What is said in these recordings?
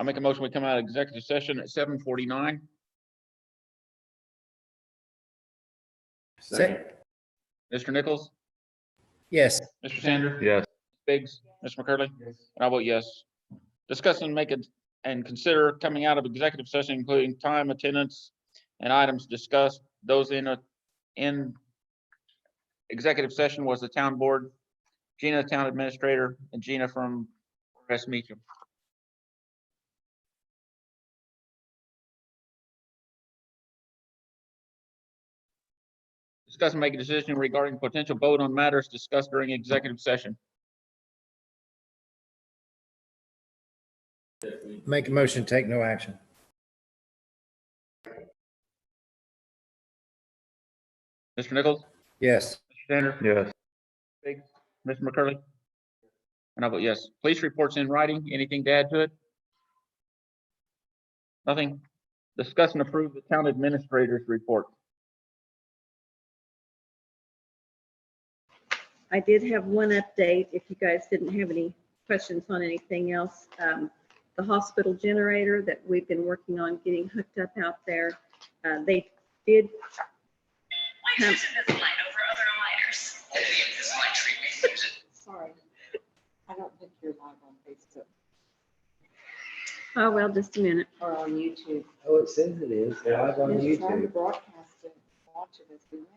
I'll make a motion, we come out of executive session at 7:49. Second. Mr. Nichols, Yes. Mr. Sanders, Yes. Biggs, Mr. McCurley, and I'll vote yes. Discuss and make it and consider coming out of executive session, including time, attendance, and items discussed. Those in executive session was the town board, Gina, town administrator, and Gina from RS Meacham. Discuss and make a decision regarding potential vote on matters discussed during executive session. Make a motion, take no action. Mr. Nichols, Yes. Mr. Sanders, Yes. Biggs, Mr. McCurley, and I'll vote yes. Police reports in writing. Anything to add to it? Nothing. Discuss and approve the town administrator's report. I did have one update, if you guys didn't have any questions on anything else. The hospital generator that we've been working on getting hooked up out there, they did come. Sorry, I don't think you're live on Facebook. Oh, well, just a minute. Or on YouTube. Oh, it says it is live on Just trying to YouTube. broadcast it, watch it as we went.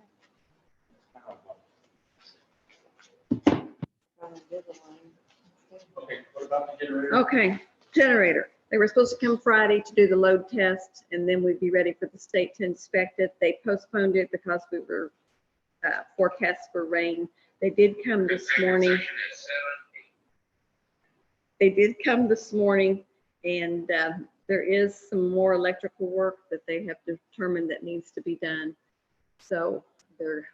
Okay, what about the generator? Okay, generator. They were supposed to come Friday to do the load test, and then we'd be ready for the state to inspect it. They postponed it because we were forecast for rain. They did come this morning. And there is some more electrical work that they have determined that needs to be done. So they're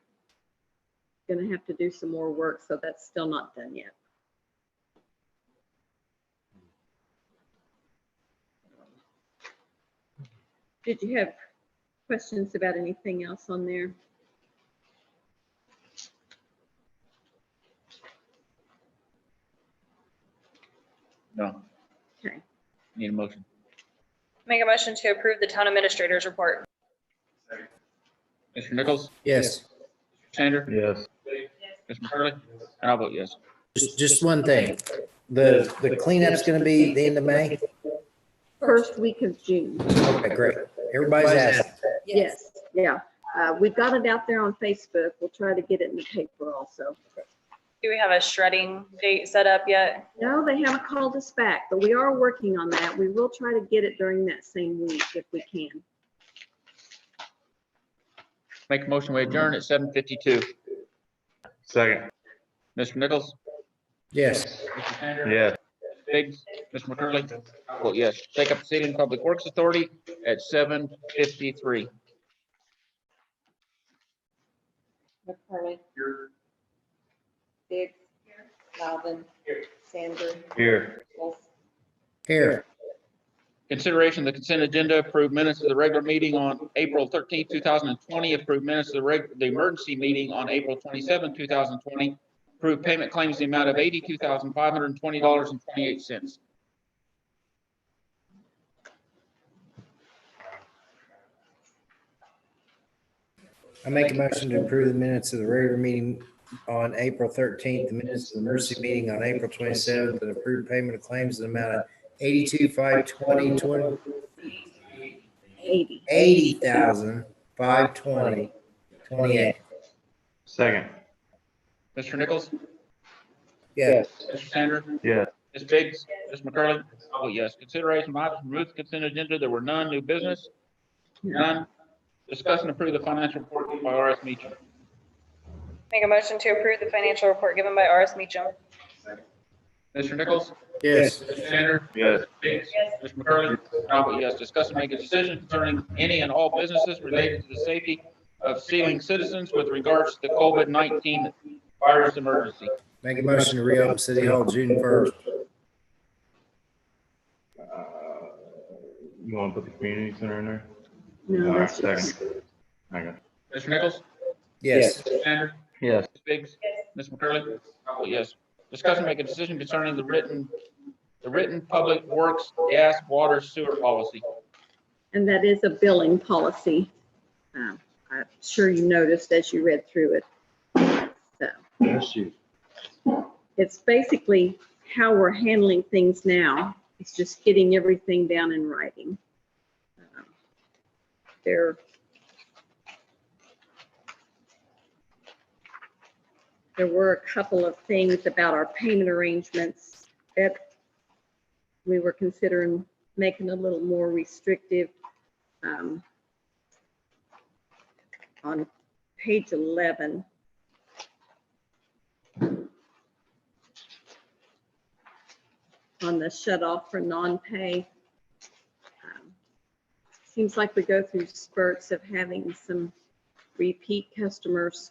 going to have to do some more work, so that's still not done yet. Did you have questions about anything else on there? No. Okay. Need a motion. Make a motion to approve the town administrator's report. Mr. Nichols, Yes. Mr. Sanders, Yes. Mr. McCurley, and I'll vote yes. Just one thing. The cleanup's gonna be the end of May? First week of June. Okay, great. Everybody's asking. Yes, yeah. We've got it out there on Facebook. We'll try to get it in the paper also. Do we have a shredding date set up yet? No, they haven't called us back, but we are working on that. We will try to get it during that same week if we can. Make a motion, we adjourn at 7:52. Second. Mr. Nichols, Yes. Mr. Sanders, Yes. Biggs, Mr. McCurley, I'll vote yes. Take up the Seiling Public Works Authority at 7:53. McCurley. Biggs. Loudon. Sanders. Here. Here. Consideration of the consent agenda, approved minutes of the regular meeting on April 13th, 2020, approved minutes of the emergency meeting on April 27th, 2020, approved payment claims in the amount of $82,520.28. I make a motion to approve the minutes of the regular meeting on April 13th, the minutes of the emergency meeting on April 27th, and approved payment of claims in the amount of 82,520, 80,520.28. Second. Mr. Nichols, Yes. Mr. Sanders, Yes. Ms. Biggs, Ms. McCurley, oh yes. Consideration of items removed from consent agenda, there were none. New business, none. Discuss and approve the financial report given by RS Meacham. Make a motion to approve the financial report given by RS Meacham. Mr. Nichols, Yes. Mr. Sanders, Yes. Biggs, Mr. McCurley, I'll vote yes. Discuss and make a decision concerning any and all businesses related to the safety of Seiling citizens with regards to the COVID-19 virus emergency. Make a motion to reopen City Hall June 1st. You want to put the community center in there? No, All right, that's just, second. Okay. Mr. Nichols, Yes. Mr. Sanders, Yes. Ms. Biggs, Ms. McCurley, I'll vote yes. Discuss and make a decision concerning the written the written public works, gas, water, sewer policy. And that is a billing policy. I'm sure you noticed as you read through it. So Bless you. it's basically how we're handling things now. It's just getting everything down in writing. There were a couple of things about our payment arrangements that we were considering making a little more restrictive. On page 11, on the shut off for non-pay, seems like we go through spurts of having some repeat customers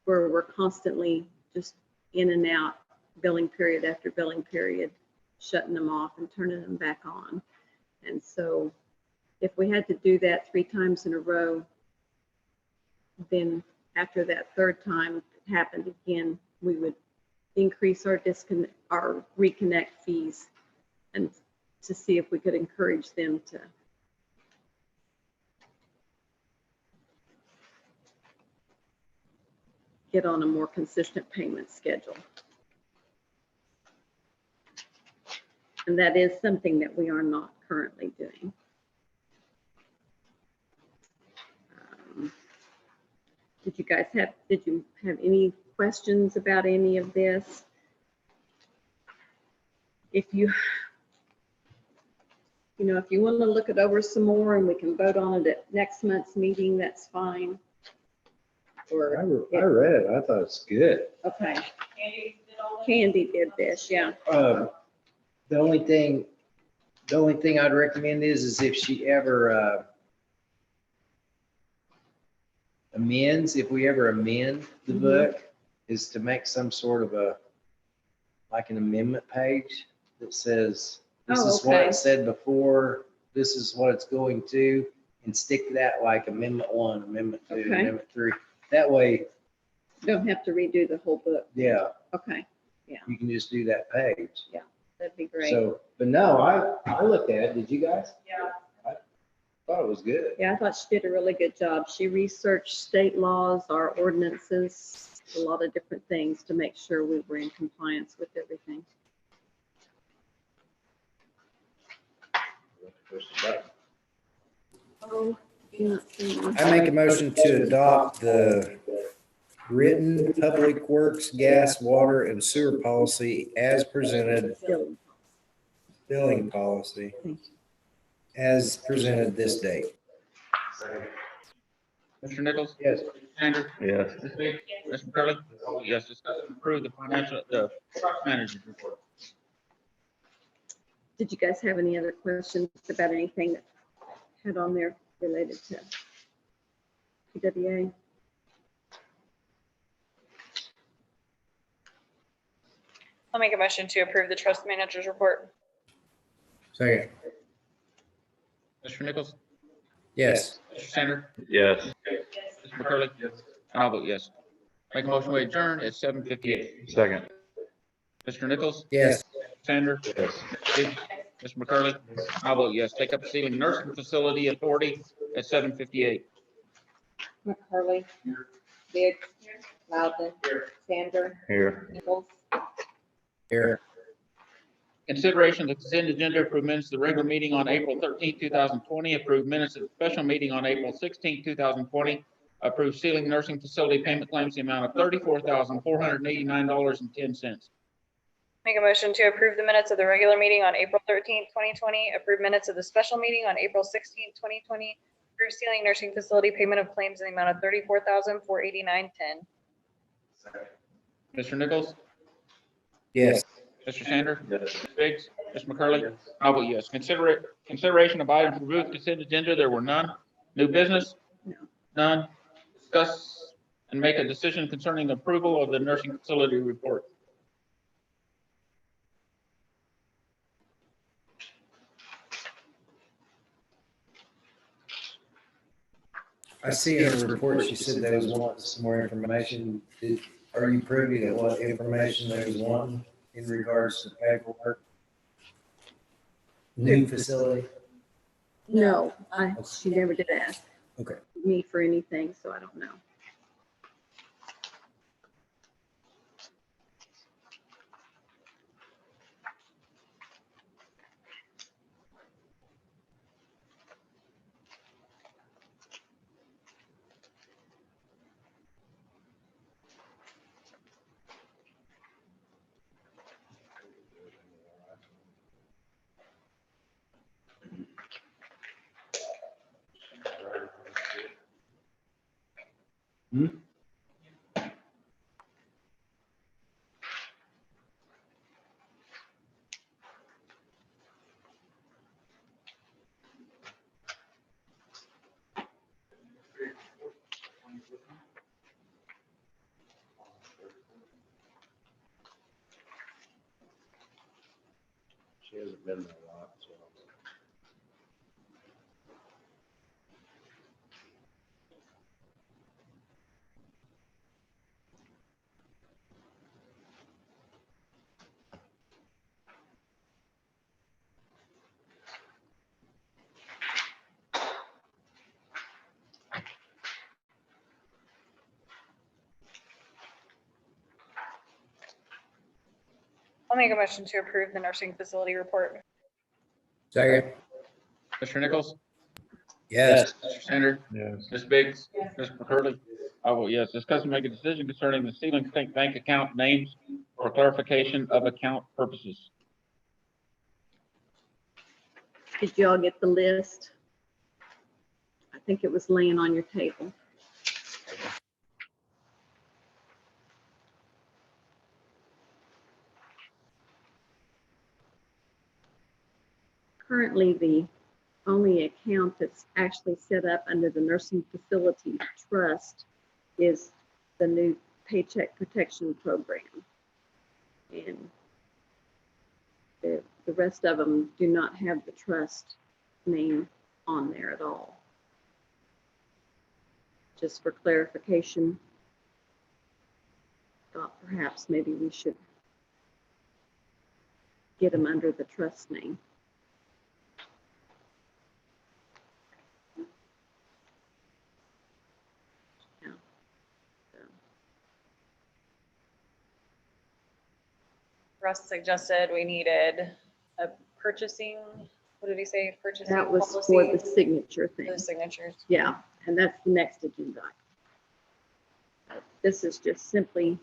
where we're constantly just in and out, billing period after billing period, shutting them off and turning them back on. And so if we had to do that 3 times in a row, then after that 3rd time it happened again, we would increase our reconnect fees and to see if we could encourage them to get on a more consistent payment schedule. And that is something that we are not currently doing. Did you have any questions about any of this? If you want to look it over some more and we can vote on it at next month's meeting, that's fine. Or I read it. I thought it's good. okay. Candy did this, yeah. The only thing I'd recommend is if she ever amends, if we ever amend the book, is to make some sort of like an amendment page that says, this is what it said before, this is what it's going to, and stick that like Amendment 1, Amendment 2, Amendment 3. That way, You don't have to redo the whole book. yeah, Okay, you can just do that page. that'd be great. So, but no, I looked at it. Did you guys? Yeah. I thought it was good. Yeah, I thought she did a really good job. She researched state laws, our ordinances, a lot of different things to make sure we were in compliance with everything. I make a motion to adopt the written public works, gas, water, and sewer policy as presented, billing policy as presented this date. Mr. Nichols? Yes. Sanders? Yes. Ms. Biggs? Mr. McCurley? Yes, discuss and approve the the trust manager's report. Did you guys have any other questions about anything that had on there related to PWA? I'll make a motion to approve the trust manager's report. Second. Mr. Nichols? Yes. Mr. Sanders? Yes. Mr. McCurley? And I'll vote yes. Make a motion to adjourn at 7:58. Second. Mr. Nichols? Yes. Sanders? Yes. Mr. McCurley? I'll vote yes. Take up Seiling Nursing Facility Authority at 7:58. McCurley. Biggs. Loudon. Sander. Here. Nichols. Here. Consideration of the consent agenda, approve minutes of the regular meeting on April 13th, 2020, approve minutes of the special meeting on April 16th, 2020, approve Seiling Nursing Facility payment claims the amount of $34,489.10. Make a motion to approve the minutes of the regular meeting on April 13th, 2020, approve minutes of the special meeting on April 16th, 2020, approve Seiling Nursing Facility payment of claims in the amount of $34,489.10. Mr. Nichols? Yes. Mr. Sanders? Yes. Ms. Biggs? Mr. McCurley? I'll vote yes. Consideration of items removed consent agenda, there were none. New business? No. None. Discuss and make a decision concerning approval of the nursing facility report. I see in the report, she said they was wanting some more information. Are you privy to what information they was wanting in regards to paperwork? new facility? No, she never did ask Okay. me for anything, so I don't know. She hasn't been there a lot, so. I'll make a motion to approve the nursing facility report. Second. Mr. Nichols? Yes. Mr. Sander? Yes. Ms. Biggs? Ms. McCurdy? I vote yes. Discuss and make a decision concerning the Seiling State Bank account names for clarification of account purposes. Did you all get the list? I think it was laying on your table. Currently, the only account that's actually set up under the nursing facility trust is the new Paycheck Protection Program. And the rest of them do not have the trust name on there at all. Just for clarification, thought perhaps maybe we should get them under the trust name. Yeah. So, Russ suggested we needed a purchasing, what did he say? Purchasing that was for policy the signature for thing. the signatures. Yeah, and that's the next agenda. This is just simply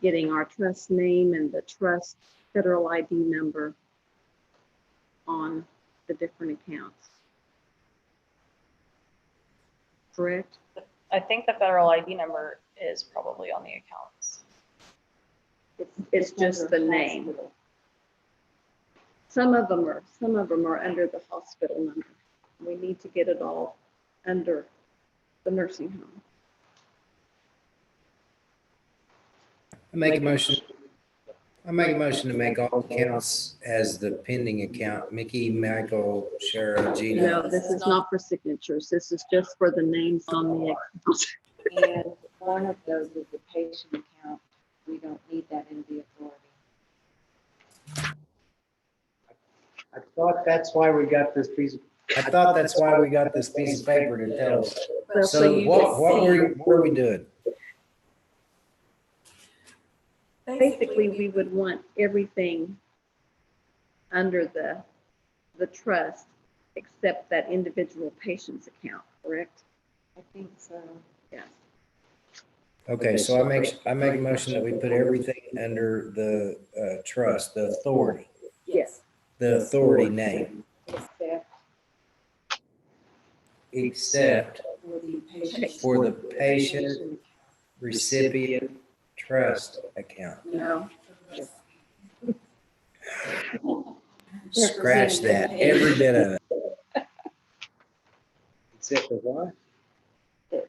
getting our trust name and the trust federal ID number on the different accounts. Correct? I think the federal ID number is probably on the accounts. It's just the name. Some of them are under the hospital number. We need to get it all under the nursing home. I make a motion to make all accounts as the pending account, Mickey, Michael, Shara, Gina. No, this is not for signatures. This is just for the names on the accounts. And one of those is the patient account. We don't need that in the authority. I thought that's why we got this piece of. I thought that's why we got this piece of paper to tell us. Well, So you what just what are we doing? basically, we would want everything under the trust except that individual patient's account, correct? I think so. Yes. Okay, so I make a motion that we put everything under the trust, the authority, Yes. the authority name, Except except for the patient. for the patient recipient trust account. No. Scratch that, every bit of it. Except for what?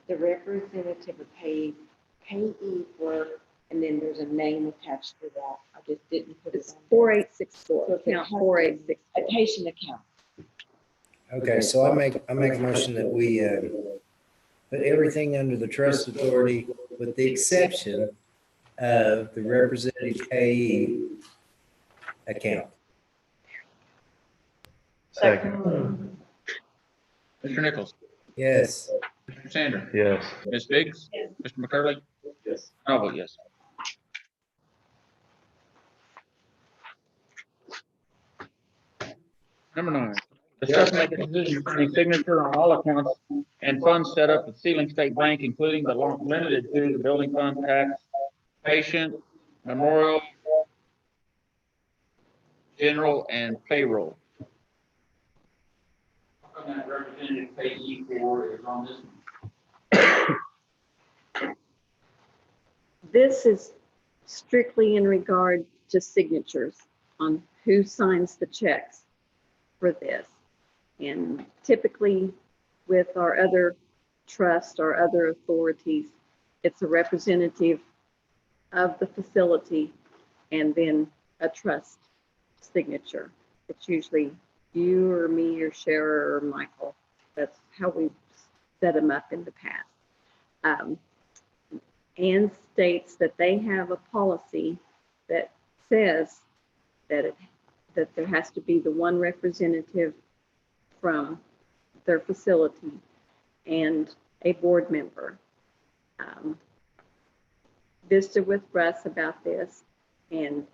The representative of payee for, and then there's a name attached to that. I just didn't put it It's on. 4864, So if it account has to- 4864. A patient account. Okay, so I make a motion that we put everything under the trust authority with the exception of the representative payee account. Second. Mr. Nichols, Yes. Mr. Sanders, Yes. Ms. Biggs, Mr. McCurley. Yes. And I'll vote yes. Number 9, discuss and make a decision concerning signature on all accounts and funds set up at Seiling State Bank, including but not limited to the building fund, tax, patient, memorial, general, and payroll. How come that representative payee for is on this? This is strictly in regard to signatures on who signs the checks for this. And typically with our other trust, our other authorities, it's a representative of the facility and then a trust signature. It's usually you or me or Shara or Michael. That's how we've set them up in the past. And states that they have a policy that says that that there has to be the one representative from their facility and a board member. Visited with Russ about this, and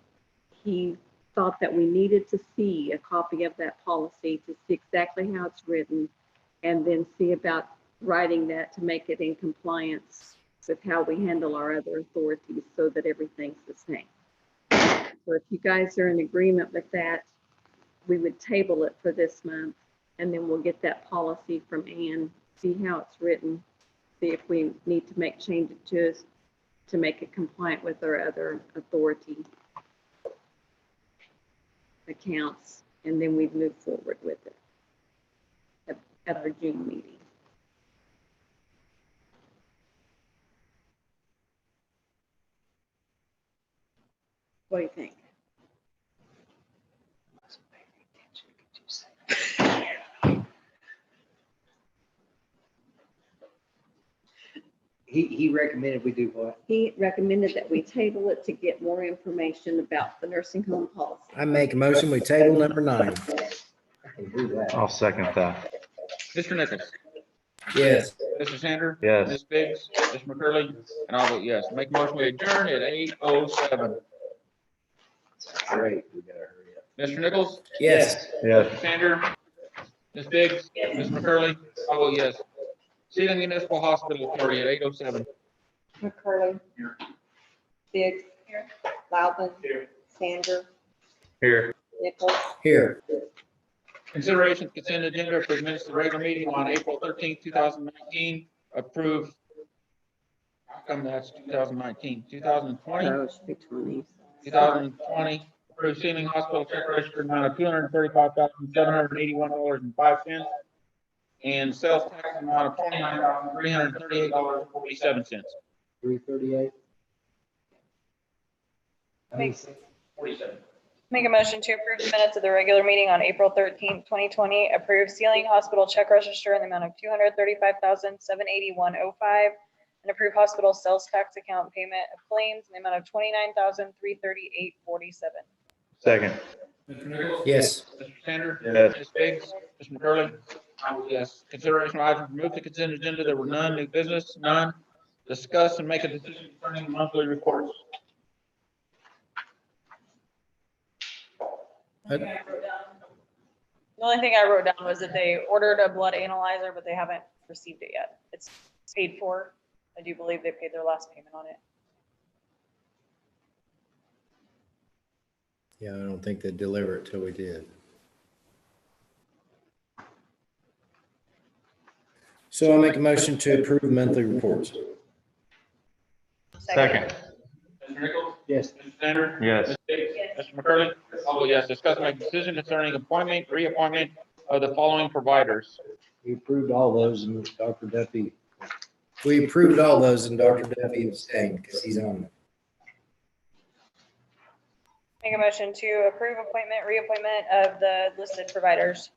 he thought that we needed to see a copy of that policy to see exactly how it's written, and then see about writing that to make it in compliance with how we handle our other authorities so that everything's the same. So if you guys are in agreement with that, we would table it for this month, and then we'll get that policy from Ann, see how it's written, see if we need to make changes to it to make it compliant with our other authority accounts, and then we'd move forward with it at our June meeting. What do you think? He recommended we do what? He recommended that we table it to get more information about the nursing home policy. I make a motion, we table number 9. I can do that. I'll second that. Mr. Nichols, Yes. Mr. Sanders, Yes. Ms. Biggs, Mr. McCurley, and I'll vote yes. Make a motion we adjourn at 8:07. Great, we gotta hurry up. Mr. Nichols, Yes. Yes. Mr. Sanders, Ms. Biggs, Mr. McCurley, I'll vote yes. Seiling Municipal Hospital Authority at 8:07. McCurley. Biggs. Loudon. Sander. Here. Nichols. Here. Consideration of consent agenda for minutes of the regular meeting on April 13th, 2019. Approve. How come that's 2019? 2020? Oh, it should be 20. 2020. Approve Seiling Hospital check register amount of $235,781.05 and sales tax amount of $29,338.47. 338. Make a motion to approve the minutes of the regular meeting on April 13th, 2020. Approve Seiling Hospital check register in the amount of $235,781.05 and approve hospital sales tax account payment of claims in the amount of $29,338.47. Second. Mr. Nichols? Yes. Mr. Sanders? Yes. Ms. Biggs? Mr. McCurley? I vote yes. Consideration of items removed to consent agenda. There were none. New business, none. Discuss and make a decision concerning monthly reports. The only thing I wrote down was that they ordered a blood analyzer, but they haven't received it yet. It's paid for. I do believe they paid their last payment on it. Yeah, I don't think they'd deliver it till we did. So I'll make a motion to approve monthly reports. Second. Mr. Nichols? Yes. Mr. Sanders? Yes. Ms. Biggs? Mr. McCurley? I'll vote yes. Discuss and make a decision concerning appointment, reappointment of the following providers. We approved all those and Dr. Duffy. We approved all those and Dr. Duffy abstained because he's on it. Make a motion to approve appointment, reappointment of the listed providers.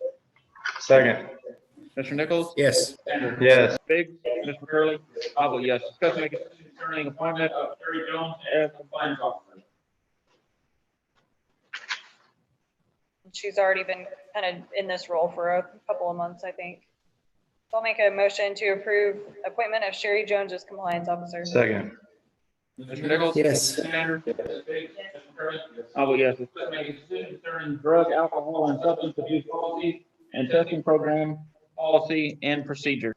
Second. Mr. Nichols? Yes. Sanders? Yes. Biggs? Mr. McCurley? I'll vote yes. Discuss and make a decision concerning appointment of Terry Jones as compliance officer. She's already been kind of in this role for a couple of months, I think. So I'll make a motion to approve appointment of Sherry Jones as compliance officer. Second. Mr. Nichols? Yes. Mr. Sanders? I vote yes. Discuss and make a decision concerning drug, alcohol, and substance abuse policy and testing program, policy, and procedure.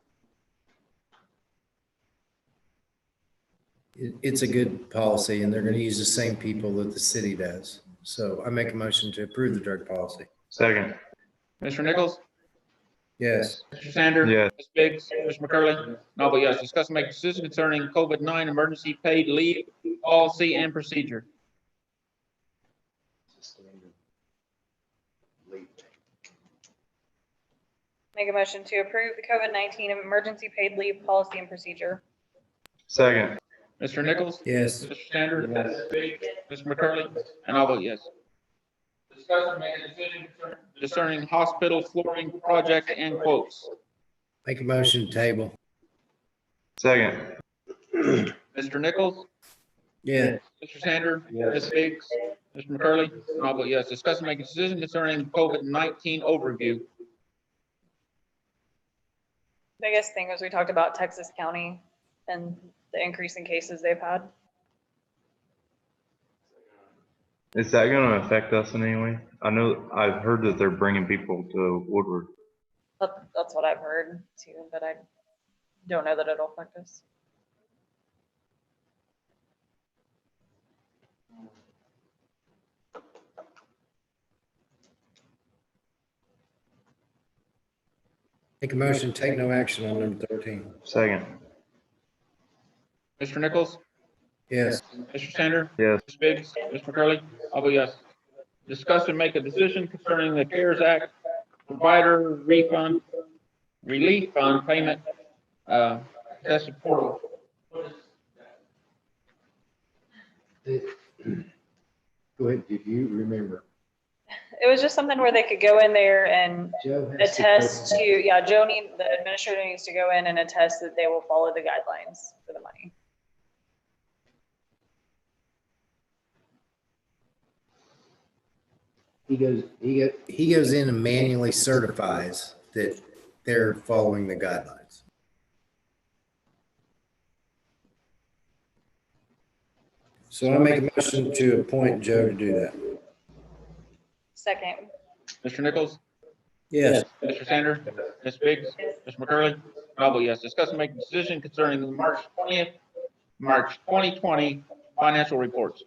It's a good policy and they're going to use the same people that the city does. So I make a motion to approve the drug policy. Second. Mr. Nichols? Yes. Mr. Sanders? Yes. Ms. Biggs? Mr. McCurley? I vote yes. Discuss and make a decision concerning COVID-19 emergency paid leave, policy, and procedure. Make a motion to approve the COVID-19 emergency paid leave policy and procedure. Second. Mr. Nichols? Yes. Mr. Sanders? Ms. Biggs? Mr. McCurley? And I'll vote yes. Discuss and make a decision concerning hospital flooring project and quotes. Make a motion to table. Second. Mr. Nichols? Yeah. Mr. Sanders? Ms. Biggs? Mr. McCurley? And I'll vote yes. Discuss and make a decision concerning COVID-19 overview. Biggest thing was we talked about Texas County and the increase in cases they've had. Is that gonna affect us in any way? I know, I've heard that they're bringing people to Woodward. That's what I've heard too, but I don't know that it'll affect us. Make a motion to take no action on number 13. Second. Mr. Nichols? Yes. Mr. Sanders? Yes. Ms. Biggs? Mr. McCurley? I'll vote yes. Discuss and make a decision concerning the CARES Act provider refund, relief fund payment, test portal. Go ahead. Did you remember? It was just something where they could go in there and Joe has to attest go- to, the administrator needs to go in and attest that they will follow the guidelines for the money. He goes in and manually certifies that they're following the guidelines. So I make a motion to appoint Joe to do that. Second. Mr. Nichols? Yes. Mr. Sanders? Ms. Biggs? Mr. McCurley? I'll vote yes. Discuss and make a decision concerning the March 2020 financial reports.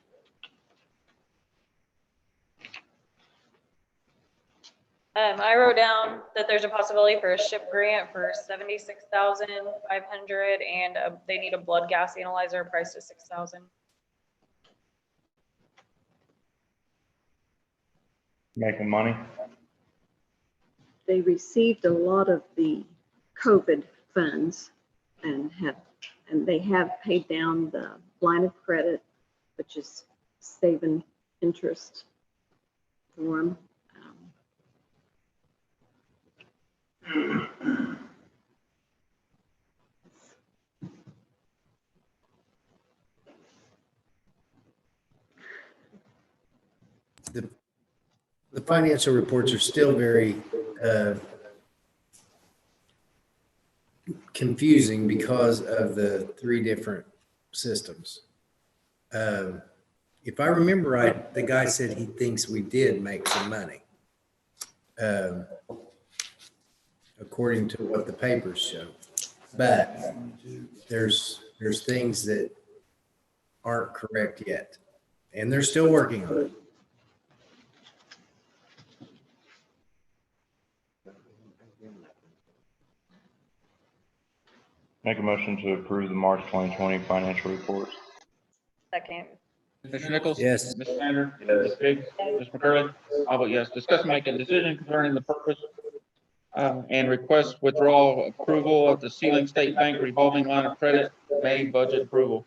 I wrote down that there's a possibility for a SHIP grant for $76,500 and they need a blood gas analyzer priced at $6,000. Making money. They received a lot of the COVID funds and they have paid down the line of credit, which is saving interest for them. The financial reports are still very confusing because of the three different systems. If I remember right, the guy said he thinks we did make some money, according to what the papers show. But there's things that aren't correct yet, and they're still working on it. Make a motion to approve the March 2020 financial reports. Second. Mr. Nichols? Yes. Mr. Sanders? Ms. Biggs? Mr. McCurley? I'll vote yes. Discuss and make a decision concerning the purpose and request withdrawal approval of the Seiling State Bank revolving line of credit, May budget approval.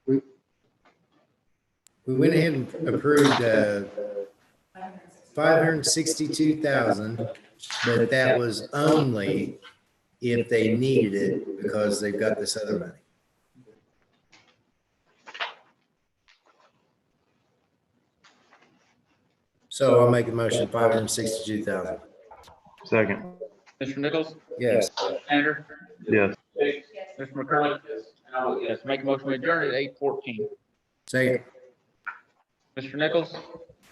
We went ahead and approved 562,000, but that was only if they needed it because they've got this other money. So I'll make a motion, 562,000. Second, Mr. Nichols? Yes. Andrew? yes. Mr. McCurley? And I vote yes. Make a motion to adjourn at 8:14. Second. Mr. Nichols?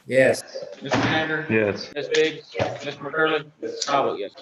Yes. Mr. Andrew? Yes. Ms. Biggs? Mr. McCurley? And I vote yes.